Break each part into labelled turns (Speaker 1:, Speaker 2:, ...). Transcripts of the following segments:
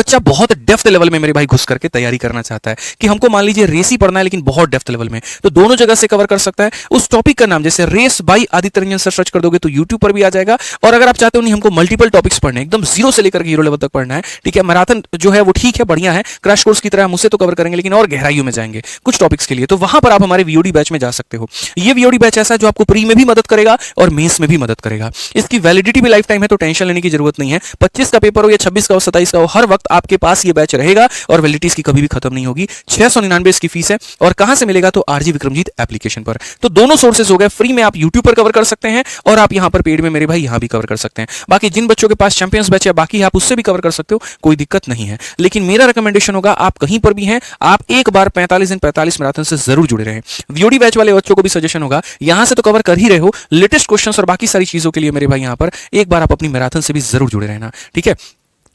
Speaker 1: बच्चा बहुत depth level में मेरे भाई घुस करके तैयारी करना चाहता है कि हमको मान लीजिए रेस ही पढ़ना है लेकिन बहुत डेप्थ लेवल में, तो दोनों जगह से कवर कर सकता है। उस टॉपिक का नाम जैसे race by Aditya Ranjan sir search कर दोगे तो यूट्यूब पर भी आ जाएगा। और अगर आप चाहते हो नहीं हमको मल्टीपल टॉपिक्स पढ़ने एकदम जीरो से लेकर हीरो लेवल तक पढ़ना है, ठीक है, मैराथन जो है वो ठीक है, बढ़िया है, क्रैश कोर्स की तरह हम उसे तो कवर करेंगे लेकिन और गहराइयों में जाएंगे कुछ टॉपिक्स के लिए, तो वहां पर आप हमारे वीओडी बैच में जा सकते हो। ये वीओडी बैच ऐसा है जो आपको प्री में भी मदद करेगा और मेंस में भी मदद करेगा। इसकी वैलिडिटी भी लाइफ टाइम है, तो टेंशन लेने की जरूरत नहीं है। 25 का पेपर हो या 26 का हो, 27 का हो, हर वक्त आपके पास ये बैच रहेगा और वैलिडिटी इसकी कभी भी खत्म नहीं होगी। 699 इसकी फीस है। और कहां से मिलेगा? तो आरजी विक्रमजीत एप्लीकेशन पर। तो दोनों सोर्सेज हो गए, फ्री में आप यूट्यूब पर कवर कर सकते हैं और आप यहां पर पेड में मेरे भाई यहां भी कवर कर सकते हैं। बाकी जिन बच्चों के पास चैंपियंस बैच है बाकी आप उससे भी कवर कर सकते हो, कोई दिक्कत नहीं है। लेकिन मेरा रिकमेंडेशन होगा आप कहीं पर भी हैं, आप एक बार 45 दिन 45 मैराथन से जरूर जुड़े रहें। वीओडी बैच वाले बच्चों को भी सजेशन होगा, यहां से तो कवर कर ही रहे हो, लेटेस्ट क्वेश्चंस और बाकी सारी चीजों के लिए मेरे भाई यहां पर एक बार आप अपनी मैराथन से भी जरूर जुड़े रहना, ठीक है।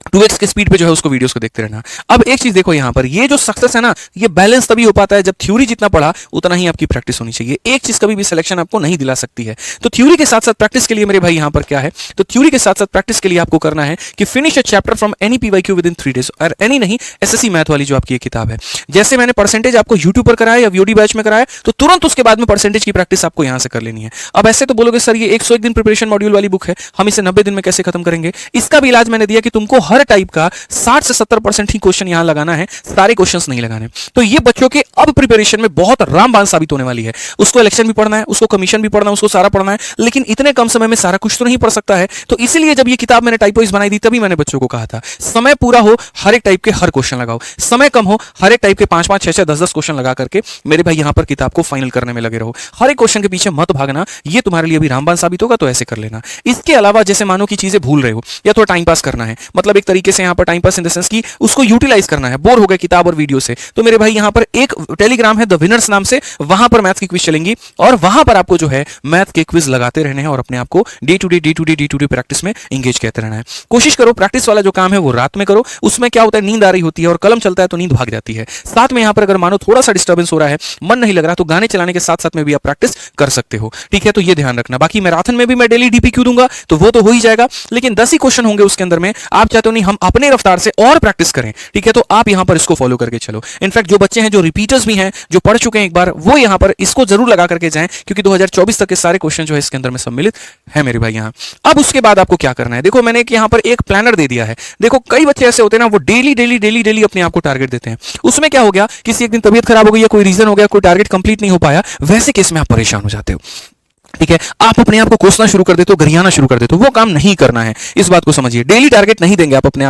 Speaker 1: 2x के स्पीड पे जो है उसको वीडियोस को देखते रहना। अब एक चीज देखो, यहां पर ये जो सक्सेस है ना, ये बैलेंस तभी हो पाता है जब थ्योरी जितना पढ़ा उतना ही आपकी प्रैक्टिस होनी चाहिए। एक चीज कभी भी सिलेक्शन आपको नहीं दिला सकती है। तो थ्योरी के साथ साथ प्रैक्टिस के लिए मेरे भाई यहां पर क्या है, तो थ्योरी के साथ साथ प्रैक्टिस के लिए आपको करना है कि finish a chapter from any PYQ with in 3 days. और एनी नहीं, एसएससी मैथ वाली जो आपकी ये किताब है, जैसे मैंने परसेंटेज आपको यूट्यूब पर कराया या वीओडी बैच में कराया, तो तुरंत उसके बाद में परसेंटेज की प्रैक्टिस आपको यहां से कर लेनी है। अब ऐसे तो बोलोगे सर ये 101 दिन प्रिपरेशन मॉड्यूल वाली बुक है, हम इसे 90 दिन में कैसे खत्म करेंगे? इसका भी इलाज मैंने दिया कि तुमको हर टाइप का 60 से 70% ही क्वेश्चन यहां लगाना है, सारे क्वेश्चंस नहीं लगाने। तो ये बच्चों के अब प्रिपरेशन में बहुत रामबाण साबित होने वाली है। उसको इलेक्शन भी पढ़ना है, उसको कमीशन भी पढ़ना है, उसको सारा पढ़ना है, लेकिन इतने कम समय में सारा कुछ तो नहीं पढ़ सकता है। तो इसीलिए जब ये किताब मैंने टाइपोइज बनाई थी तभी मैंने बच्चों को कहा था समय पूरा हो हर एक टाइप के हर क्वेश्चन लगाओ, समय कम हो हर एक टाइप के 5-5, 6-6, 10-10 क्वेश्चन लगा करके मेरे भाई यहां पर किताब को फाइनल करने में लगे रहो। हर एक क्वेश्चन के पीछे मत भागना, ये तुम्हारे लिए भी रामबाण साबित होगा, तो ऐसे कर लेना। इसके अलावा जैसे मानो की चीजें भूल रहे हो या थोड़ा टाइम पास करना है, मतलब एक तरीके से यहां पर time pass in the sense की उसको यूटिलाइज करना है, बोर हो गए किताब और वीडियो से, तो मेरे भाई यहां पर एक टेलीग्राम है द विनर्स नाम से, वहां पर मैथ की क्विज चलेंगी और वहां पर आपको जो है मैथ के क्विज लगाते रहने हैं और अपने आप को डे टू डे प्रैक्टिस में एंगेज करते रहना है। कोशिश करो प्रैक्टिस वाला जो काम है वो रात में करो, उसमें क्या होता है नींद आ रही होती है और कलम चलता है तो नींद भाग जाती है। साथ में यहां पर अगर मानो थोड़ा सा डिस्टर्बेंस हो रहा है, मन नहीं लग रहा, तो गाने चलाने के साथ साथ में भी आप प्रैक्टिस कर सकते हो, ठीक है। तो ये ध्यान रखना। बाकी मैराथन में भी मैं डेली डीपीक्यू दूंगा तो वो तो हो ही जाएगा, लेकिन 10 ही क्वेश्चन होंगे उसके अंदर में, आप चाहते हो नहीं हम अपने रफ्तार से और प्रैक्टिस करें, ठीक है, तो आप यहां पर इसको फॉलो करके चलो। इनफैक्ट जो बच्चे हैं जो रिपीटर्स भी हैं, जो पढ़ चुके हैं एक बार, वो यहां पर इसको जरूर लगा करके जाएं, क्योंकि 2024 तक के सारे क्वेश्चन जो है इसके अंदर में सम्मिलित है मेरे भाई यहां। अब उसके बाद आपको क्या करना है, देखो मैंने यहां पर एक प्लानर दे दिया है। देखो कई बच्चे ऐसे होते हैं ना, वो डेली अपने आप को टारगेट देते हैं, उसमें क्या हो गया, किसी एक दिन तबीयत खराब हो गई या कोई रीजन हो गया, कोई टारगेट कंप्लीट नहीं हो पाया, वैसे केस में आप परेशान हो जाते हो, ठीक है। आप अपने आप को कोसना शुरू कर देते हो, गरियाना शुरू कर देते हो, वो काम नहीं करना है, इस बात को समझिए। डेली टारगेट नहीं देंगे आप अपने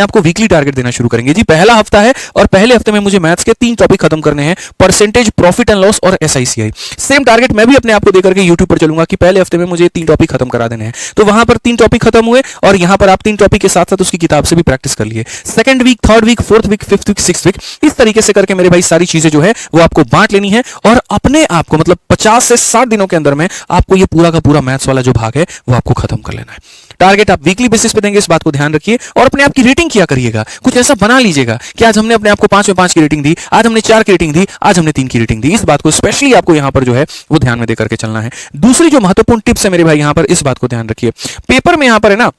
Speaker 1: आप को वीकली टारगेट देना शुरू करेंगे। जी पहला हफ्ता है और पहले हफ्ते में मुझे मैथ्स के 3 टॉपिक खत्म करने हैं, परसेंटेज, प्रॉफिट एंड लॉस और एसआईसीआई। सेम टारगेट मैं भी अपने आप को देकर के यूट्यूब पर चलूंगा कि पहले हफ्ते में मुझे 3 टॉपिक खत्म करा देने हैं। तो वहां पर 3 टॉपिक खत्म हुए और यहां पर आप 3 टॉपिक के साथ साथ उसकी किताब से भी प्रैक्टिस कर लिए। Second week, third week, fourth week, fifth week, sixth week, इस तरीके से करके मेरे भाई सारी चीजें जो है वो आपको बांट लेनी है और अपने आप को मतलब 50 से 60 दिनों के अंदर में आपको ये पूरा का पूरा मैथ्स वाला जो भाग है वो आपको खत्म कर लेना है। टारगेट आप वीकली बेसिस पे देंगे, इस बात को ध्यान रखिए। और अपने आप की रेटिंग किया करिएगा, कुछ ऐसा बना लीजिएगा कि आज हमने अपने आप को 5 में 5 की रेटिंग दी, आज हमने 4 की रेटिंग दी, आज हमने 3 की रेटिंग दी। इस बात को स्पेशली आपको यहां पर जो है वो ध्यान में देकर के चलना है। दूसरी जो महत्वपूर्ण टिप्स है मेरे भाई यहां पर, इस बात को ध्यान रखिए। पेपर में यहां पर है ना,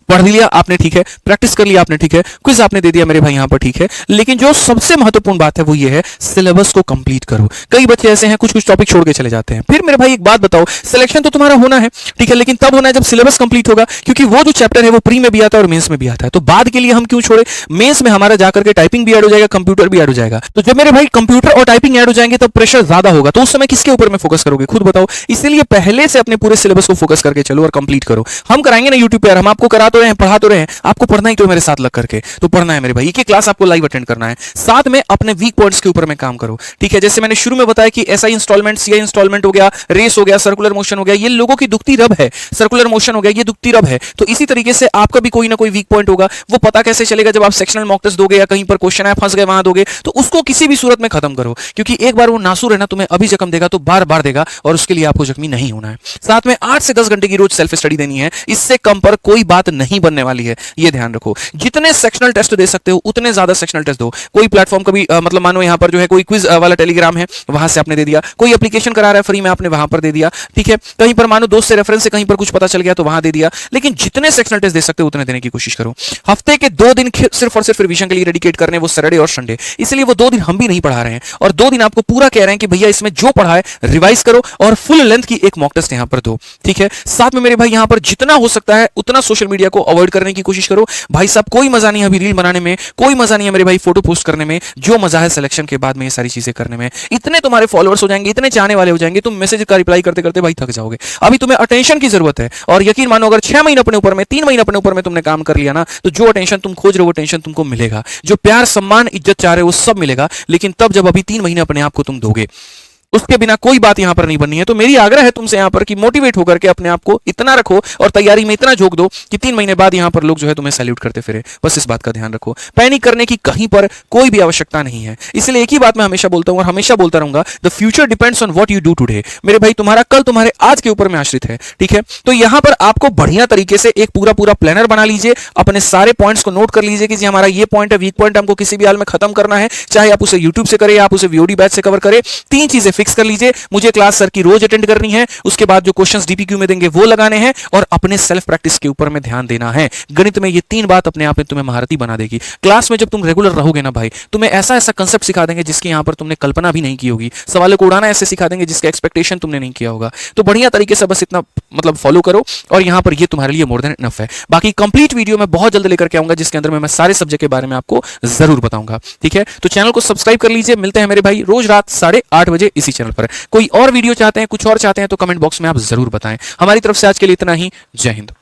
Speaker 1: पढ़ लिया आपने, ठीक है, प्रैक्टिस कर लिया आपने, ठीक है, क्विज आपने दे दिया मेरे भाई यहां पर, ठीक है, लेकिन जो सबसे महत्वपूर्ण बात है वो ये है सिलेबस को कंप्लीट करो। कई बच्चे ऐसे हैं कुछ टॉपिक छोड़ के चले जाते हैं। फिर मेरे भाई एक बात बताओ, सिलेक्शन तो तुम्हारा होना है, ठीक है, लेकिन तब होना है जब सिलेबस कंप्लीट होगा, क्योंकि वो जो चैप्टर है वो प्री में भी आता है और मेंस में भी आता है। तो बाद के लिए हम क्यों छोड़े, मेंस में हमारा जाकर के टाइपिंग भी ऐड हो जाएगा, कंप्यूटर भी ऐड हो जाएगा। तो जब मेरे भाई कंप्यूटर और टाइपिंग ऐड हो जाएंगे तब प्रेशर ज्यादा होगा, तो उस समय किसके ऊपर में फोकस करोगे, खुद बताओ। इसलिए पहले से अपने पूरे सिलेबस को फोकस करके चलो और कंप्लीट करो। हम कराएंगे ना यूट्यूब पर, हम आपको करा तो रहे हैं, पढ़ा तो रहे हैं, आपको पढ़ना ही तो मेरे साथ लग करके, तो पढ़ना है मेरे भाई, एक क्लास आपको लाइव अटेंड करना है। साथ में अपने वीक पॉइंट्स के ऊपर में काम करो, ठीक है। जैसे मैंने शुरू में बताया कि एसआई इंस्टॉलमेंट, सीआई इंस्टॉलमेंट हो गया, रेस हो गया, सर्कुलर मोशन हो गया, ये लोगों की दुखती रब है। सर्कुलर मोशन हो गया, ये दुखती रब है। तो इसी तरीके से आपका भी कोई ना कोई वीक पॉइंट होगा। वो पता कैसे चलेगा, जब आप सेक्शनल मॉक टेस्ट दोगे या कहीं पर क्वेश्चन है फंस गए वहां दोगे, तो उसको किसी भी सूरत में खत्म करो, क्योंकि एक बार वो नासूर है ना, तुम्हें अभी जख्म देगा तो बार बार देगा और उसके लिए आपको जख्मी नहीं होना है। साथ में 8 से 10 घंटे की रोज सेल्फ स्टडी देनी है, इससे कम पर कोई बात नहीं। नहीं बनने वाली है, ये ध्यान रखो। जितने सेक्शनल टेस्ट दे सकते हो उतने ज्यादा सेक्शनल टेस्ट दो। कोई प्लेटफॉर्म कभी मतलब मानो यहाँ पर जो है कोई क्विज वाला टेलीग्राम है, वहां से आपने दे दिया, कोई एप्लीकेशन करा रहा है फ्री में, आपने वहां पर दे दिया, ठीक है। कहीं पर मानो दोस्त से रेफरेंस से कहीं पर कुछ पता चल गया तो वहां दे दिया, लेकिन जितने सेक्शनल टेस्ट दे सकते हो उतने देने की कोशिश करो। हफ्ते के 2 दिन सिर्फ और सिर्फ रिवीजन के लिए डेडिकेट करने, वो सैटरडे और संडे, इसलिए वो 2 दिन हम भी नहीं पढ़ा रहे हैं और 2 दिन आपको पूरा कह रहे हैं कि भैया इसमें जो पढ़ा है रिवाइज करो और फुल लेंथ की एक मॉक टेस्ट यहां पर दो, ठीक है। साथ में मेरे भाई यहां पर जितना हो सकता है उतना सोशल मीडिया को अवॉइड करने की कोशिश करो। भाई साहब कोई मजा नहीं है अभी रील बनाने में, कोई मजा नहीं है मेरे भाई फोटो पोस्ट करने में, जो मजा है सिलेक्शन के बाद में ये सारी चीजें करने में। इतने तुम्हारे फॉलोअर्स हो जाएंगे, इतने चाहने वाले हो जाएंगे, तुम मैसेज का रिप्लाई करते करते भाई थक जाओगे। अभी तुम्हें अटेंशन की जरूरत है और यकीन मानो अगर 6 महीने अपने ऊपर में, 3 महीने अपने ऊपर में तुमने काम कर लिया ना, तो जो अटेंशन तुम खोज रहे हो वो अटेंशन तुमको मिलेगा, जो प्यार सम्मान इज्जत चाह रहे हो वो सब मिलेगा, लेकिन तब जब अभी 3 महीने अपने आप को तुम दोगे। उसके बिना कोई बात यहां पर नहीं बननी है। तो मेरी आग्रह है तुमसे यहां पर कि मोटिवेट होकर के अपने आप को इतना रखो और तैयारी में इतना झोंक दो कि 3 महीने बाद यहां पर लोग जो है तुम्हें सैल्यूट करते फिरे। बस इस बात का ध्यान रखो, पैनिक करने की कहीं पर कोई भी आवश्यकता नहीं है। इसलिए एक ही बात मैं हमेशा बोलता हूं और हमेशा बोलता रहूंगा, the future depends on what you do today. मेरे भाई तुम्हारा कल तुम्हारे आज के ऊपर में आश्रित है, ठीक है। तो यहां पर आपको बढ़िया तरीके से एक पूरा प्लानर बना लीजिए, अपने सारे पॉइंट्स को नोट कर लीजिए कि जी हमारा ये पॉइंट है, वीक पॉइंट हमको किसी भी हाल में खत्म करना है, चाहे आप उसे यूट्यूब से करें या आप उसे वीओडी बैच से कवर करें। 3 चीजें फिक्स कर लीजिए, मुझे क्लास सर की रोज अटेंड करनी है, उसके बाद जो क्वेश्चंस डीपीक्यू में देंगे वो लगाने हैं और अपने सेल्फ प्रैक्टिस के ऊपर में ध्यान देना है। गणित में ये 3 बात अपने आप में तुम्हें महारथी बना देगी। क्लास में जब तुम रेगुलर रहोगे ना भाई, तुम्हें ऐसा ऐसा कंसेप्ट सिखा देंगे जिसकी यहां पर तुमने कल्पना भी नहीं की होगी, सवालों को उड़ाना ऐसे सिखा देंगे जिसका एक्सपेक्टेशन तुमने नहीं किया होगा। तो बढ़िया तरीके से बस इतना मतलब फॉलो करो और यहां पर ये तुम्हारे लिए मोर देन इनफ है। बाकी कंप्लीट वीडियो मैं बहुत जल्द लेकर के आऊंगा जिसके अंदर मैं सारे सब्जेक्ट के बारे में आपको जरूर बताऊंगा, ठीक है। तो चैनल को सब्सक्राइब कर लीजिए, मिलते हैं मेरे भाई रोज रात 8:30 बजे इसी चैनल पर। कोई और वीडियो चाहते हैं, कुछ और चाहते हैं तो कमेंट बॉक्स में आप जरूर बताएं। हमारी तरफ से आज के लिए इतना ही। जय हिंद।